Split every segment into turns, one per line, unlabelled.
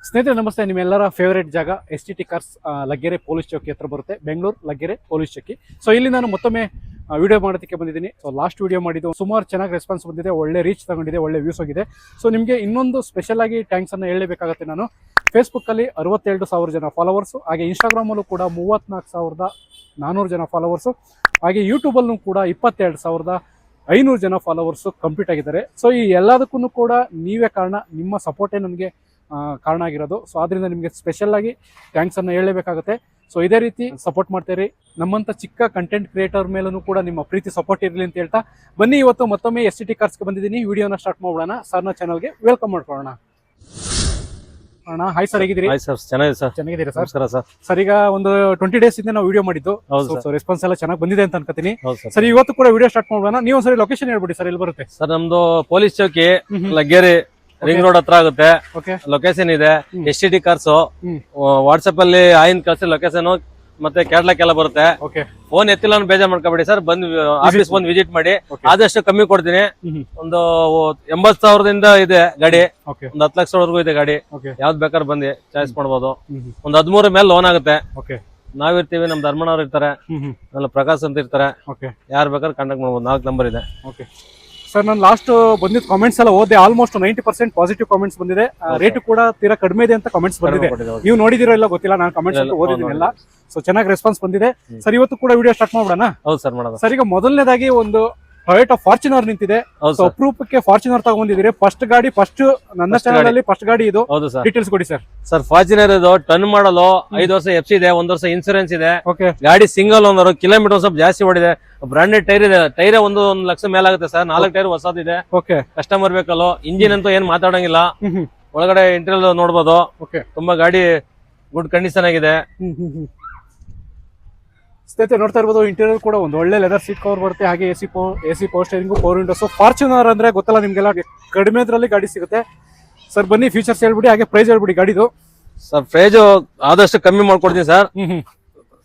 ಸ್ನೇಹಿತರೆ ನಮಸ್ತೆ. ನಿಮ್ಮೆಲ್ಲರ ಫೇವರೇಟ್ ಜಾಗ STT ಕಾರ್ಸ್ ಲಗ್ಗೆರೆ ಪೊಲೀಸ್ ಚೌಕಿ ಹತ್ರ ಬರುತ್ತೆ, ಬೆಂಗಳೂರು ಲಗ್ಗೆರೆ ಪೊಲೀಸ್ ಚೌಕಿ. ಸೊ ಇಲ್ಲಿ ನಾನು ಮತ್ತೊಮ್ಮೆ ವಿಡಿಯೋ ಮಾಡೋದಕ್ಕೆ ಬಂದಿದ್ದೀನಿ. ಸೊ ಲಾಸ್ಟ್ ವಿಡಿಯೋ ಮಾಡಿದ್ದು ಸುಮಾರು ಚೆನ್ನಾಗಿ ರೆಸ್ಪಾನ್ಸ್ ಬಂದಿದೆ, ಒಳ್ಳೆ ರೀಚ್ ತಗೊಂಡಿದೆ, ಒಳ್ಳೆ ವ್ಯೂಸ್ ಹೋಗಿದೆ. ಸೊ ನಿಮಗೆ ಇನ್ನೊಂದು ಸ್ಪೆಷಲ್ ಆಗಿ ಥ್ಯಾಂಕ್ಸ್ ಅನ್ನು ಹೇಳಬೇಕಾಗುತ್ತೆ. ನಾನು ಫೇಸ್ಬುಕ್ಕಲ್ಲಿ 62,000 ಜನ ಫಾಲೋವರ್ಸು, ಹಾಗೆ ಇನ್ಸ್ಟಾಗ್ರಾಮಲ್ಲೂ ಕೂಡ 34,400 ಜನ ಫಾಲೋವರ್ಸು, ಹಾಗೆ ಯೂಟ್ಯೂಬಲ್ಲೂ ಕೂಡ 22,500 ಜನ ಫಾಲೋವರ್ಸು ಕಂಪ್ಲೀಟ್ ಆಗಿದ್ದಾರೆ. ಸೊ ಈ ಎಲ್ಲದಕ್ಕೂ ಕೂಡ ನೀವೇ ಕಾರಣ, ನಿಮ್ಮ ಸಪೋರ್ಟೇ ನನಗೆ ಕಾರಣ ಆಗಿರೋದು. ಸೊ ಆದ್ರಿಂದ ನಿಮಗೆ ಸ್ಪೆಷಲ್ ಆಗಿ ಥ್ಯಾಂಕ್ಸ್ ಅನ್ನು ಹೇಳಬೇಕಾಗುತ್ತೆ. ಸೊ ಇದೇ ರೀತಿ ಸಪೋರ್ಟ್ ಮಾಡ್ತೀರಿ. ನಮ್ಮಂತ ಚಿಕ್ಕ ಕಂಟೆಂಟ್ ಕ್ರಿಯೇಟರ್ ಮೇಲೂ ಕೂಡ ನಿಮ್ಮ ಪ್ರೀತಿ ಸಪೋರ್ಟ್ ಇರಲಿ ಅಂತ ಹೇಳ್ತಾ ಬನ್ನಿ, ಇವತ್ತು ಮತ್ತೊಮ್ಮೆ STT ಕಾರ್ಸ್ಗೆ ಬಂದಿದ್ದೀನಿ. ವಿಡಿಯೋನ ಸ್ಟಾರ್ಟ್ ಮಾಡೋಣ. ಸರ್ನ ಚಾನಲ್ಗೆ ವೆಲ್ಕಮ್ ಮಾಡ್ಕೊಳ್ಳೋಣ. ಅಣ್ಣ ಹಾಯ್ ಸರ್, ಹೇಗಿದ್ದೀರಿ?
ಹಾಯ್ ಸರ್, ಚೆನ್ನಾಗಿದೆ ಸರ್.
ಚೆನ್ನಾಗಿದ್ದೀರಾ ಸರ್?
ನಮಸ್ಕಾರ ಸರ್.
ಸರ್ ಈಗ ಒಂದು 20 ಡೇಸ್ ಇಂದ ನಾವು ವಿಡಿಯೋ ಮಾಡಿದ್ದು, ಸೊ ರೆಸ್ಪಾನ್ಸ್ ಎಲ್ಲ ಚೆನ್ನಾಗಿ ಬಂದಿದೆ ಅಂತ ಅನ್ಕೋತೀನಿ.
ಹೌದು
ಸರ್ ಇವತ್ತು ಕೂಡ ವಿಡಿಯೋ ಸ್ಟಾರ್ಟ್ ಮಾಡೋಣ. ನೀವು ಒಂದ್ಸರಿ ಲೊಕೇಶನ್ ಹೇಳ್ಬಿಡಿ ಸರ್, ಎಲ್ಲಿ ಬರುತ್ತೆ?
ಸರ್ ನಮ್ದು ಪೊಲೀಸ್ ಚೌಕಿ ಲಗ್ಗೆರೆ ರಿಂಗ್ ರೋಡ್ ಹತ್ರ ಆಗುತ್ತೆ.
ಓಕೆ,
ಲೊಕೇಶನ್ ಇದೆ. STT ಕಾರ್ಸ್ ವಾಟ್ಸ್ಆಪ್ ಅಲ್ಲಿ ಆಯಿನ್ ಕಳ್ಸಿ ಲೊಕೇಶನ್ ಮತ್ತೆ ಕ್ಯಾಟ್ಲಾಕ್ ಎಲ್ಲ ಬರುತ್ತೆ.
ಓಕೆ,
ಫೋನ್ ಎತ್ತಿಲ್ಲ ಬೇಜಾರ್ ಮಾಡ್ಕೋಬೇಡಿ ಸರ್, ಬಂದು ಆಫೀಸ್ ಬಂದು ವಿಸಿಟ್ ಮಾಡಿ. ಆದಷ್ಟು ಕಮ್ಮಿ ಕೊಡ್ತೀನಿ. ಒಂದು 80,000ದಿಂದ ಇದೆ ಗಾಡಿ,
ಓಕೆ,
ಒಂದು 10 ಲಕ್ಷವರೆಗೂ ಇದೆ ಗಾಡಿ.
ಓಕೆ,
ಯಾವ್ದು ಬೇಕಾದ್ರೆ ಬಂದು ಚಾಯ್ಸ್ ಮಾಡ್ಬೋದು. ಒಂದು 13 ಮೇಲೆ ಲೋನ್ ಆಗುತ್ತೆ.
ಓಕೆ,
ನಾವಿರ್ತೀವಿ, ನಮ್ ಧರ್ಮನವ್ರು ಇರ್ತಾರೆ, ನಮ್ಮ ಪ್ರಕಾಶ್ ಅಂತ ಇರ್ತಾರೆ.
ಓಕೆ,
ಯಾರು ಬೇಕಾದ್ರೆ ಕಾಂಟ್ಯಾಕ್ಟ್ ಮಾಡ್ಬೋದು. 4 ನಂಬರ್ ಇದೆ.
ಓಕೆ ಸರ್, ನಾನು ಲಾಸ್ಟ್ ಬಂದಿದ್ದ ಕಾಮೆಂಟ್ಸ್ ಎಲ್ಲ ಓದಿದೆ. ಆಲ್ಮೋಸ್ಟ್ 90% ಪಾಸಿಟಿವ್ ಕಾಮೆಂಟ್ಸ್ ಬಂದಿದೆ. ರೇಟ್ ಕೂಡ ತೀರಾ ಕಡಿಮೆ ಇದೆ ಅಂತ ಕಾಮೆಂಟ್ಸ್ ಬಂದಿದೆ. ನೀವು ನೋಡಿದಿರೋ ಇಲ್ಲ ಗೊತ್ತಿಲ್ಲ, ನಾನು ಕಾಮೆಂಟ್ಸ್ ಅಂತ ಓದಿದ್ದೀನಿಲ್ಲ. ಸೊ ಚೆನ್ನಾಗಿ ರೆಸ್ಪಾನ್ಸ್ ಬಂದಿದೆ. ಸರ್ ಇವತ್ತು ಕೂಡ ವಿಡಿಯೋ ಸ್ಟಾರ್ಟ್ ಮಾಡೋಣ.
ಹೌದು ಸರ್, ಮಾಡೋಣ.
ಸರ್ ಈಗ ಮೊದಲನೇದಾಗಿ ಒಂದು ಟೊಯೋಟಾ ಫಾರ್ಚುನರ್ ನಿಂತಿದೆ. ಸೊ ಅಪರೂಪಕ್ಕೆ ಫಾರ್ಚುನರ್ ತಗೊಂಡಿದ್ದೀರಿ. ಫಸ್ಟ್ ಗಾಡಿ, ಫಸ್ಟ್ ನನ್ನ ಚಾನಲ್ ಅಲ್ಲಿ ಫಸ್ಟ್ ಗಾಡಿ ಇದು.
ಹೌದು ಸರ್.
ಡೀಟೇಲ್ಸ್ ಕೊಡಿ ಸರ್.
ಸರ್ ಫಾರ್ಚುನರ್ ಇದು ಟನ್ ಮಾಡಲು 5 ವರ್ಷ FC ಇದೆ, 1 ವರ್ಷ ಇನ್ಸೂರೆನ್ಸ್ ಇದೆ.
ಓಕೆ,
ಗಾಡಿ ಸಿಂಗಲ್ ಓನರ್, ಕಿಲೋಮೀಟರ್ ಸ್ವಲ್ಪ ಜಾಸ್ತಿ ಓಡಿದೆ. ಬ್ರಾಂಡೆಡ್ ಟೈರ್ ಇದೆ. ಟೈರ್ 1 ಲಕ್ಷ ಮೇಲಾಗುತ್ತೆ ಸರ್. 4 ಟೈರ್ ಹೊಸದಿದೆ.
ಓಕೆ,
ಕಸ್ಟಮರ್ ಬೇಕಲ್ಲ. ಇಂಜಿನ್ ಅಂತೂ ಏನ್ ಮಾತಾಡಂಗಿಲ್ಲ. ಒಳಗಡೆ ಇಂಟೀರಿಯರ್ ನೋಡ್ಬೋದು.
ಓಕೆ,
ತುಂಬಾ ಗಾಡಿ ಗುಡ್ ಕಂಡೀಷನ್ ಆಗಿದೆ.
ಸ್ನೇಹಿತರೆ ನೋಡ್ತಾ ಇರ್ಬೋದು, ಇಂಟೀರಿಯರ್ ಕೂಡ ಒಂದು ಒಳ್ಳೆ ಲೆದರ್ ಸೀಟ್ ಕವರ್ ಬರುತ್ತೆ. ಹಾಗೆ AC power steering, power Windows. Fortuner ಅಂದ್ರೆ ಗೊತ್ತಲ್ಲ ನಿಮ್ಗೆಲ್ಲ, ಕಡಿಮೆದ್ರಲ್ಲಿ ಗಾಡಿ ಸಿಗುತ್ತೆ. ಸರ್ ಬನ್ನಿ, ಫೀಚರ್ಸ್ ಹೇಳ್ಬಿಡಿ, ಹಾಗೆ ಪ್ರೈಸ್ ಹೇಳ್ಬಿಡಿ ಗಾಡಿದು.
ಸರ್ ಪ್ರೈಸ್ ಆದಷ್ಟು ಕಮ್ಮಿ ಮಾಡ್ಕೊಡ್ತೀನಿ ಸರ್.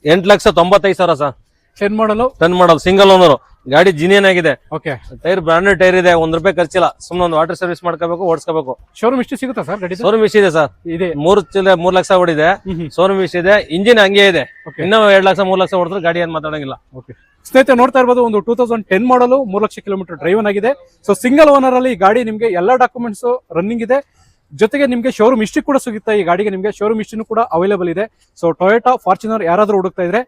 8,95,000 ಸರ್.
10 ಮಾಡಲು,
ಸಿಂಗಲ್ ಓನರ್ ಗಾಡಿ ಜಿನಿಯನ್ ಆಗಿದೆ.
ಓಕೆ,
ಟೈರ್ ಬ್ರಾಂಡೆಡ್ ಟೈರ್ ಇದೆ. 1 ರೂಪಾಯಿ ಖರ್ಚಿಲ್ಲ. ಸುಮ್ಮನೆ ಒಂದು ವಾಟರ್ ಸರ್ವಿಸ್ ಮಾಡ್ಕೋಬೇಕು, ಓಡಿಸ್ಕೋಬೇಕು.
ಶೋರೂಮ್ ಇಷ್ಟು ಸಿಗುತ್ತಾ ಸರ್ ಗಾಡಿ?
ಶೋರೂಮ್ ಇಷ್ಟ ಇದೆ ಸರ್.
ಇದೆ
3 ಲಕ್ಷ ಓಡಿದೆ. ಶೋರೂಮ್ ಇಷ್ಟ ಇದೆ. ಇಂಜಿನ್ ಹಂಗೆ ಇದೆ. ಇನ್ನೂ 2 ಲಕ್ಷ 3 ಲಕ್ಷ ಹೊಡೆದ್ರೆ ಗಾಡಿ ಏನ್ ಮಾತಾಡಂಗಿಲ್ಲ.
ಓಕೆ ಸ್ನೇಹಿತರೆ ನೋಡ್ತಾ ಇರ್ಬೋದು, ಒಂದು 2010 ಮಾಡಲು 3 ಲಕ್ಷ ಕಿಲೋಮೀಟರ್ ಡ್ರೈವನ್ ಆಗಿದೆ. ಸೊ ಸಿಂಗಲ್ ಓನರ್ ಅಲ್ಲಿ ಈ ಗಾಡಿ ನಿಮ್ಗೆ ಎಲ್ಲಾ ಡಾಕ್ಯುಮೆಂಟ್ಸ್ ರನ್ನಿಂಗ್ ಇದೆ. ಜೊತೆಗೆ ನಿಮ್ಗೆ ಶೋರೂಮ್ ಹಿಸ್ಟ್ರಿ ಕೂಡ ಸಿಗುತ್ತೆ. ಈ ಗಾಡಿಗೆ ನಿಮ್ಗೆ ಶೋರೂಮ್ ಹಿಸ್ಟ್ರಿನೂ ಕೂಡ ಅವೈಲೇಬಲ್ ಇದೆ. ಸೊ ಟೊಯೋಟಾ ಫಾರ್ಚುನರ್ ಯಾರಾದ್ರೂ ಹುಡುಕ್ತಾ ಇದ್ರೆ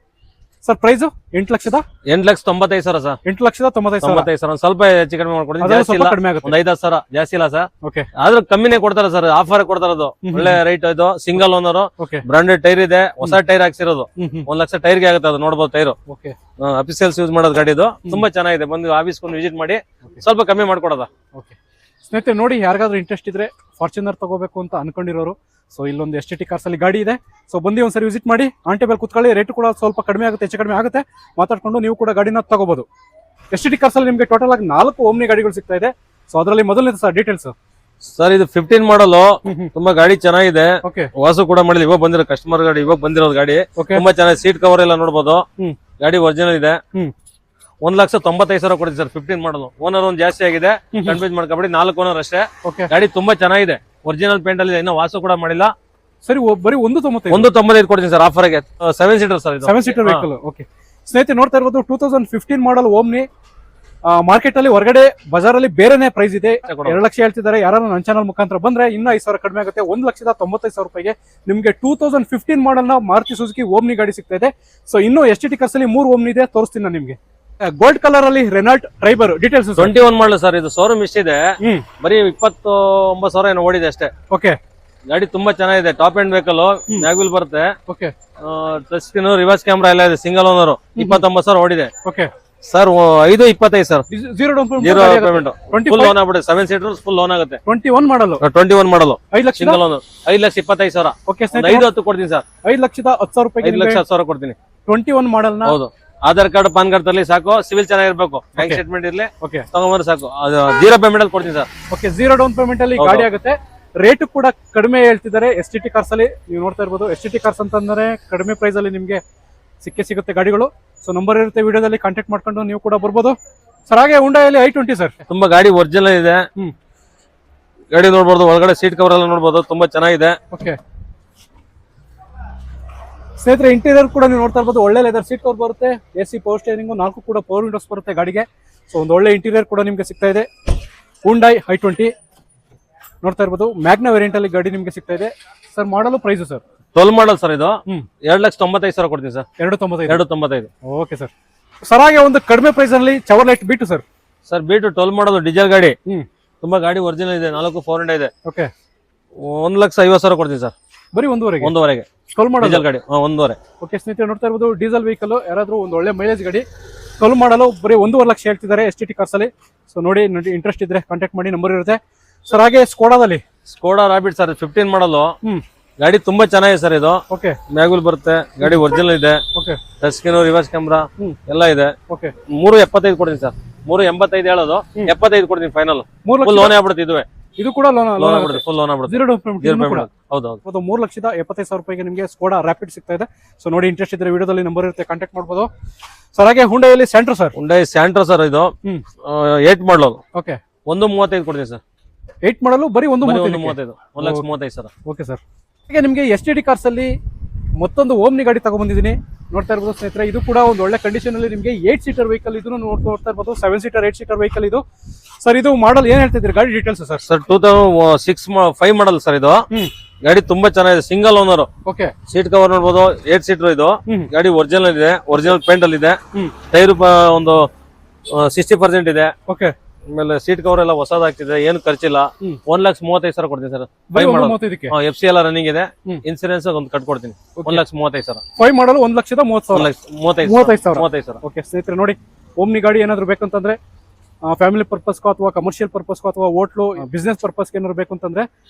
ಸರ್ ಪ್ರೈಸ್
8,95,000 ಸರ್.
8,95,000.
ಸ್ವಲ್ಪ ಹೆಚ್ಚು ಕಡಿಮೆ ಮಾಡ್ಕೊಡ್ತೀನಿ.
ಕಡಿಮೆ ಆಗುತ್ತೆ.
ಒಂದು 5,000 ಜಾಸ್ತಿ ಇಲ್ಲ ಸರ್.
ಓಕೆ,
ಆದ್ರೂ ಕಮ್ಮಿನೇ ಕೊಡ್ತಾರೆ ಸರ್. ಆಫರ್ ಕೊಡ್ತಾರೆ. ಅದು ಒಳ್ಳೆ ರೈಟ್. ಇದು single owner,
okay,
branded tyre ಇದೆ. ಹೊಸ ಟೈರ್ ಹಾಕ್ಸಿರೋದು. 1 ಲಕ್ಷ ಟೈರ್ಗೆ ಆಗುತ್ತೆ. ಅದು ನೋಡ್ಬೋದು ಟೈರ್.
ಓಕೆ,
ಅಫಿಸಿಯಲ್ಸ್ ಯೂಸ್ ಮಾಡೋದು ಗಾಡಿ ಇದು. ತುಂಬಾ ಚೆನ್ನಾಗಿದೆ. ಬಂದು ಆಫೀಸ್ ಕೊಂಡು ವಿಸಿಟ್ ಮಾಡಿ ಸ್ವಲ್ಪ ಕಮ್ಮಿ ಮಾಡ್ಕೊಡೋದ.
ಓಕೆ ಸ್ನೇಹಿತರೆ ನೋಡಿ, ಯಾರಿಗಾದ್ರೂ ಇಂಟ್ರೆಸ್ಟ್ ಇದ್ರೆ ಫಾರ್ಚುನರ್ ತಗೋಬೇಕು ಅಂತ ಅನ್ಕೊಂಡಿರೋರು, ಸೊ ಇಲ್ಲೊಂದು STT ಕಾರ್ಸ್ ಅಲ್ಲಿ ಗಾಡಿ ಇದೆ. ಸೊ ಬಂದು ಒಂದ್ಸರಿ ವಿಸಿಟ್ ಮಾಡಿ, ಆನ್ ಟೇಬಲ್ ಕುತ್ಕೊಳ್ಳಿ. ರೇಟ್ ಕೂಡ ಸ್ವಲ್ಪ ಕಡಿಮೆ ಆಗುತ್ತೆ, ಹೆಚ್ಚು ಕಡಿಮೆ ಆಗುತ್ತೆ. ಮಾತಾಡ್ಕೊಂಡು ನೀವು ಕೂಡ ಗಾಡಿನ ತಗೋಬಹುದು. STT ಕಾರ್ಸ್ ಅಲ್ಲಿ ನಿಮಗೆ ಟೋಟಲ್ ಆಗಿ 4 ಓಮ್ನಿ ಗಾಡಿಗಳು ಸಿಗ್ತಾ ಇದೆ. ಸೊ ಅದರಲ್ಲಿ ಮೊದಲನೇದು ಸರ್ ಡೀಟೇಲ್ಸ್.
ಸರ್ ಇದು 15 ಮಾಡಲು. ತುಂಬಾ ಗಾಡಿ ಚೆನ್ನಾಗಿದೆ.
ಓಕೆ,
ವಾಸು ಕೂಡ ಮಾಡಿಲ್ಲ. ಇವಾಗ ಬಂದಿರೋ ಕಸ್ಟಮರ್ ಗಾಡಿ, ಇವಾಗ ಬಂದಿರೋದು ಗಾಡಿ.
ಓಕೆ,
ತುಂಬಾ ಚೆನ್ನಾಗಿ. ಸೀಟ್ ಕವರ್ ಎಲ್ಲ ನೋಡ್ಬೋದು. ಗಾಡಿ ಒರಿಜಿನಲ್ ಇದೆ. 1,95,000 ಕೊಡ್ತೀವಿ ಸರ್. 15 ಮಾಡಲು. ಓನರ್ ಒಂದು ಜಾಸ್ತಿ ಆಗಿದೆ, ಕನ್ಫ್ಯೂಸ್ ಮಾಡ್ಕೊಬೇಡಿ. 4 ಓನರ್ ಅಷ್ಟೇ. ಗಾಡಿ ತುಂಬಾ ಚೆನ್ನಾಗಿದೆ. ಒರಿಜಿನಲ್ ಪೇಂಟ್ ಅಲ್ಲಿ. ಇನ್ನೂ ವಾಸು ಕೂಡ ಮಾಡಿಲ್ಲ.
ಸರಿ, ಬರೀ
195 ಕೊಡ್ತೀನಿ ಸರ್ ಆಫರ್ಗೆ. 7 seater sir.
7 seater vehicle. Okay ಸ್ನೇಹಿತರೆ ನೋಡ್ತಾ ಇರ್ಬೋದು, 2015 ಮಾಡಲ್ ಓಮ್ನಿ. ಮಾರ್ಕೆಟ್ ಅಲ್ಲಿ ಹೊರಗಡೆ ಬಜಾರಲ್ಲಿ ಬೇರೆನೆ ಪ್ರೈಸ್ ಇದೆ. 2 ಲಕ್ಷ ಹೇಳ್ತಿದ್ದಾರೆ. ಯಾರು ನನ್ನ ಚಾನಲ್ ಮುಖಾಂತರ ಬಂದ್ರೆ ಇನ್ನೂ 5,000 ಕಡಿಮೆ ಆಗುತ್ತೆ. 1,95,000 ರೂಪಾಯಿಗೆ ನಿಮ್ಗೆ 2015 ಮಾಡಲ್ ನ ಮಾರುತಿ ಸುಜುಕಿ ಓಮ್ನಿ ಗಾಡಿ ಸಿಗ್ತಾ ಇದೆ. ಸೊ ಇನ್ನು STT ಕಾರ್ಸ್ ಅಲ್ಲಿ 3 ಓಮ್ನಿ ಇದೆ, ತೋರಿಸ್ತೀನಿ ನಾನು ನಿಮ್ಗೆ. ಗೋಲ್ಡ್ ಕಲರ್ ಅಲ್ಲಿ ರೆನಾಲ್ಟ್ ಟ್ರೈಬರ್. ಡೀಟೇಲ್ಸ್
21 ಮಾಡಲು ಸರ್. ಇದು ಶೋರೂಮ್ ಇಷ್ಟಿದೆ. ಬರೀ 29,000 ಏನೋ ಓಡಿದೆ ಅಷ್ಟೇ.
ಓಕೆ,
ಗಾಡಿ ತುಂಬಾ ಚೆನ್ನಾಗಿದೆ. Top end vehicle. ಮ್ಯಾಗ್ವಿಲ್ ಬರುತ್ತೆ.
Okay,
touch screen, reverse camera ಎಲ್ಲ ಇದೆ. Single owner. 29,000 ಓಡಿದೆ.
Okay
sir. 5,25,000 sir.
Zero down
payment. Full loan ಆಗ್ಬಿಡುತ್ತೆ. 7 ಸೀಟರ್ ಫುಲ್ ಲೋನ್ ಆಗುತ್ತೆ.
21 ಮಾಡಲು.
21 ಮಾಡಲು
5 ಲಕ್ಷ
ಸಿಂಗಲ್ ಓನರ್. 5,25,000.
ಓಕೆ,
5,10 ಕೊಡ್ತೀನಿ ಸರ್.
5,10,000 ರೂಪಾಯಿ.
5,10,000 ಕೊಡ್ತೀನಿ.
21 ಮಾಡಲ್ ನ.
ಹೌದು. ಆಧಾರ್ ಕಾರ್ಡ್, ಪಾನ್ ಕಾರ್ಡ್ ತರಲಿ ಸಾಕು. ಸಿವಿಲ್ ಚೆನ್ನಾಗಿರ್ಬೇಕು. ಬ್ಯಾಂಕ್ ಸ್ಟೇಟ್ಮೆಂಟ್ ಇರ್ಲಿ.
ಓಕೆ,
ತಗೊಂಡ್ರೆ ಸಾಕು. ಜೀರೋ ಪೇಮೆಂಟ್ ಅಲ್ಲಿ ಕೊಡ್ತೀನಿ sir.
Okay, zero down payment ಅಲ್ಲಿ ಗಾಡಿ ಆಗುತ್ತೆ. ರೇಟ್ ಕೂಡ ಕಡಿಮೆ ಹೇಳ್ತಿದ್ದಾರೆ STT ಕಾರ್ಸ್ ಅಲ್ಲಿ. ನೀವು ನೋಡ್ತಾ ಇರ್ಬೋದು, STT ಕಾರ್ಸ್ ಅಂತಂದ್ರೆ ಕಡಿಮೆ ಪ್ರೈಸ್ ಅಲ್ಲಿ ನಿಮ್ಗೆ ಸಿಗುತ್ತೆ ಗಾಡಿಗಳು. ಸೊ ನಂಬರ್ ಇರುತ್ತೆ ವಿಡಿಯೋದಲ್ಲಿ, ಕಾಂಟ್ಯಾಕ್ಟ್ ಮಾಡ್ಕೊಂಡು ನೀವು ಕೂಡ ಬರ್ಬೋದು ಸರ್. ಹಾಗೆ Hyundai ಅಲ್ಲಿ i20 ಸರ್.
ತುಂಬಾ ಗಾಡಿ ಒರಿಜಿನಲ್ ಇದೆ. ಗಾಡಿ ನೋಡ್ಬೋದು, ಒಳಗಡೆ ಸೀಟ್ ಕವರ್ ಎಲ್ಲ ನೋಡ್ಬೋದು, ತುಂಬಾ ಚೆನ್ನಾಗಿದೆ.
ಓಕೆ ಸ್ನೇಹಿತರೆ, ಇಂಟೀರಿಯರ್ ಕೂಡ ನೀವು ನೋಡ್ತಾ ಇರ್ಬೋದು, ಒಳ್ಳೆ ಲೆದರ್ ಸೀಟ್ ಕವರ್ ಬರುತ್ತೆ, AC ಪವರ್ ಸ್ಟೇರಿಂಗು, 4 ಕೂಡ ಪವರ್ ವಿಂಡೋಸ್ ಬರುತ್ತೆ ಗಾಡಿಗೆ. ಸೊ ಒಂದು ಒಳ್ಳೆ ಇಂಟೀರಿಯರ್ ಕೂಡ ನಿಮಗೆ ಸಿಗ್ತಾ ಇದೆ. Hyundai i20 ನೋಡ್ತಾ ಇರ್ಬೋದು, ಮ್ಯಾಗ್ನಾ ವೇರಿಯಂಟ್ ಅಲ್ಲಿ ಗಾಡಿ ನಿಮಗೆ ಸಿಗ್ತಾ ಇದೆ. ಸರ್ ಮಾಡಲು ಪ್ರೈಸ್ ಸರ್
12 ಮಾಡಲ್ ಸರ್ ಇದು. 2,95,000 ಕೊಡ್ತೀನಿ ಸರ್.
295.
295.
Okay sir. ಸರ್ ಹಾಗೆ ಒಂದು ಕಡಿಮೆ ಪ್ರೈಸ್ ಅಲ್ಲಿ ಚವರ್ಲೈಟ್ ಬಿಟ್ಟು ಸರ್.
ಸರ್ ಬೀಟು 12 ಮಾಡಲು ಡೀಸೆಲ್ ಗಾಡಿ, ತುಂಬಾ ಗಾಡಿ ಒರಿಜಿನಲ್ ಇದೆ, 4 400 ಇದೆ.
ಓಕೆ
1,50,000 ಕೊಡ್ತೀನಿ ಸರ್.
ಬರೀ ಒಂದೂವರೆಗೆ
12 ಮಾಡಲ್ ಡೀಸೆಲ್ ಗಾಡಿ. 1.5.
ಓಕೆ ಸ್ನೇಹಿತರೆ, ನೋಡ್ತಾ ಇರ್ಬೋದು ಡೀಸೆಲ್ ವೆಹಿಕಲ್, ಯಾರಾದ್ರೂ ಒಂದು ಒಳ್ಳೆ ಮೈಲೇಜ್ ಗಾಡಿ 12 ಮಾಡಲು ಬರೀ 1.5 ಲಕ್ಷ ಹೇಳ್ತಿದ್ದಾರೆ STT ಕಾರ್ಸ್ ಅಲ್ಲಿ. ಸೊ ನೋಡಿ ಇಂಟ್ರೆಸ್ಟ್ ಇದ್ರೆ ಕಾಂಟ್ಯಾಕ್ಟ್ ಮಾಡಿ, ನಂಬರ್ ಇರುತ್ತೆ. ಸರ್ ಹಾಗೆ ಸ್ಕೋಡಾದಲ್ಲಿ
ಸ್ಕೋಡಾ ರಾಬಿಟ್ ಸರ್ 15 ಮಾಡಲು ಗಾಡಿ ತುಂಬಾ ಚೆನ್ನಾಗಿದೆ ಸರ್. ಇದು
ಓಕೆ
ಮ್ಯಾಗುಲ್ ಬರುತ್ತೆ, ಗಾಡಿ ಒರಿಜಿನಲ್ ಇದೆ,
okay
touch screen, reverse camera ಎಲ್ಲ ಇದೆ.
ಓಕೆ
3.75 ಕೊಡ್ತೀನಿ ಸರ್. 3.85 ಹೇಳೋದು, 75 ಕೊಡ್ತೀನಿ ಫೈನಲ್.
3 ಲಕ್ಷ
ಫುಲ್ ಲೋನ್ ಆಗ್ಬಿಡುತ್ತೆ. ಇದುವೆ
ಇದು ಕೂಡ ಲೋನ್
ಲೋನ್ ಆಗ್ಬಿಡುತ್ತೆ, ಫುಲ್ ಲೋನ್ ಆಗ್ಬಿಡುತ್ತೆ.
0 ಡೌನ್ ಪೇಮೆಂಟ್.
ಹೌದು
3,75,000 ರೂಪಾಯಿಗೆ ನಿಮಗೆ ಸ್ಕೋಡಾ ರ್ಯಾಪಿಡ್ ಸಿಗ್ತಾ ಇದೆ. ಸೊ ನೋಡಿ ಇಂಟ್ರೆಸ್ಟ್ ಇದ್ರೆ ವಿಡಿಯೋದಲ್ಲಿ ನಂಬರ್ ಇರುತ್ತೆ, ಕಾಂಟ್ಯಾಕ್ಟ್ ಮಾಡ್ಬೋದು. ಸರ್ ಹಾಗೆ ಹುಂಡೈಯಲ್ಲಿ Santro sir.
Hyundai Santro sir ಇದು 8 ಮಾಡಲು.
ಓಕೆ
1.35 ಕೊಡ್ತೀನಿ ಸರ್.
8 ಮಾಡಲು ಬರೀ 1.35.
1,35,000 ಸರ್.
Okay sir. ಈಗ ನಿಮಗೆ STT ಕಾರ್ಸ್ ಅಲ್ಲಿ ಮತ್ತೊಂದು ಓಮ್ನಿ ಗಾಡಿ ತಗೊಂಡ್ಬಂದಿದ್ದೀನಿ. ನೋಡ್ತಾ ಇರ್ಬೋದು ಸ್ನೇಹಿತರೆ, ಇದು ಕೂಡ ಒಂದು ಒಳ್ಳೆ ಕಂಡೀಷನ್ ಅಲ್ಲಿ ನಿಮಗೆ 8 ಸೀಟರ್ ವೆಹಿಕಲ್ ಇದನ್ನು ನೋಡ್ತಾ ಇರ್ಬೋದು. 7 ಸೀಟರ್ 8 ಸೀಟರ್ ವೆಹಿಕಲ್ ಇದು. ಸರ್ ಇದು ಮಾಡಲ್ ಏನ್ ಹೇಳ್ತಿದ್ರಿ, ಗಾಡಿ details sir?
Sir 2005 model sir ಇದು. ಗಾಡಿ ತುಂಬಾ ಚೆನ್ನಾಗಿದೆ, single owner.
Okay
seat cover ನೋಡ್ಬೋದು, 8 ಸೀಟರ್ ಇದು. ಗಾಡಿ ಒರಿಜಿನಲ್ ಇದೆ, ಒರಿಜಿನಲ್ ಪೇಂಟ್ ಅಲ್ಲಿ ಇದೆ. ಟೈರ್ ಒಂದು 60% ಇದೆ.
ಓಕೆ
ಆಮೇಲೆ ಸೀಟ್ ಕವರ್ ಎಲ್ಲ ಹೊಸದಾಗ್ತಿದೆ, ಏನು ಖರ್ಚಿಲ್ಲ. 1,35,000 ಕೊಡ್ತೀನಿ ಸರ್. 5 ಮಾಡಲ್ FC ಎಲ್ಲ ರನ್ನಿಂಗ್ ಇದೆ, ಇನ್ಸೂರೆನ್ಸ್ ಒಂದು ಕಟ್ಕೊಡ್ತೀನಿ. 1,35,000.
5 ಮಾಡಲು 1,30,35,000.
35,000.
ಓಕೆ ಸ್ನೇಹಿತರೆ, ನೋಡಿ ಓಮ್ನಿ ಗಾಡಿ ಏನಾದ್ರು ಬೇಕಂತಂದ್ರೆ ಫ್ಯಾಮಿಲಿ ಪರ್ಪಸ್ಗೂ ಅಥವಾ ಕಮರ್ಷಿಯಲ್ ಪರ್ಪಸ್ಗೂ ಅಥವಾ ಹೋಟ್ಲು ಬಿಸ್ನೆಸ್ ಪರ್ಪಸ್ಗೆ ಏನಾದ್ರು ಬೇಕು ಅಂತಂದ್ರೆ